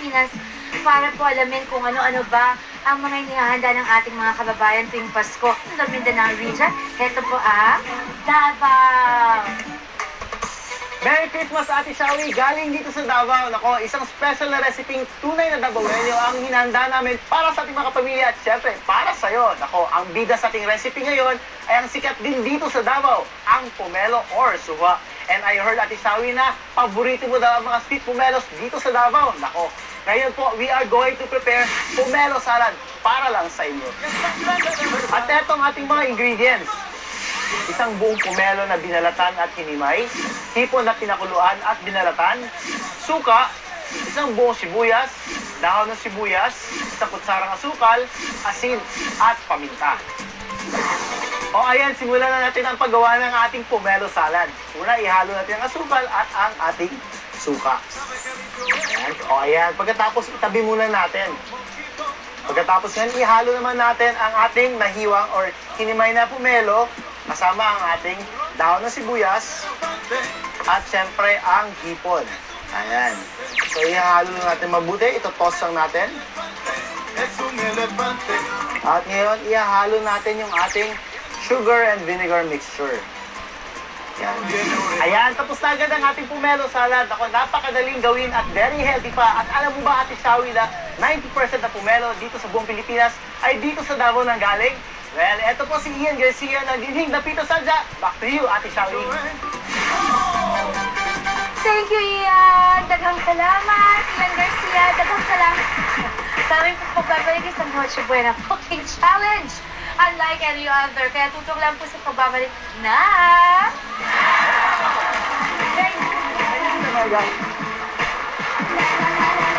Pilipinas para po alamin kung ano-ano ba ang mga inihahanda ng ating mga kababayan tuwing Pasko sa Mindanao region. Ito po ang Davao! Merry Christmas, Ate Shawi! Galing dito sa Davao. Nako, isang special na recipe tunay na Davaoenyo ang hinanda namin para sa ating mga kapamilya at syempre, para sa'yo. Nako, ang bida sa ating recipe ngayon ay ang sikat din dito sa Davao, ang pomelo or suha. And I heard, Ate Shawi, na paborito mo daw ang mga sweet pomelos dito sa Davao. Nako, ngayon po, we are going to prepare pomelo salad para lang sa inyo. At etong ating mga ingredients. Isang buong pomelo na binalatan at hinimay, hipon na pinakuluan at binalatan, suka, isang buong sibuyas, dahon ng sibuyas, isang kutsarang asukal, asin, at paminta. O ayan, simulan na natin ang paggawa ng ating pomelo salad. Una, ihalo natin ang asukal at ang ating suka. Ayan. O ayan, pagkatapos itabi muna natin. Pagkatapos yan, ihalo naman natin ang ating nahiwang or hinimay na pomelo kasama ang ating dahon ng sibuyas at syempre ang hipon. Ayan. So, ihalo natin mabuti. Ito toss lang natin. At ngayon, ihalo natin yung ating sugar and vinegar mixture. Ayan. Ayan, tapos na agad ang ating pomelo salad. Ako, napakadaling gawin at very healthy pa. At alam mo ba, Ate Shawi, na 90% na pomelo dito sa buong Pilipinas ay dito sa Davao nang galing? Well, eto po si Ian Garcia ng Dinhing Dapito Sadya. Back to you, Ate Shawi. Thank you, Ian! Daghang salamat, Ian Garcia. Daghang salamat. Sa aming pagbabalik sa Noche Buena Cooking Challenge. Unlike any other, kaya tutok lang po sa pagbabalik na... Thank you!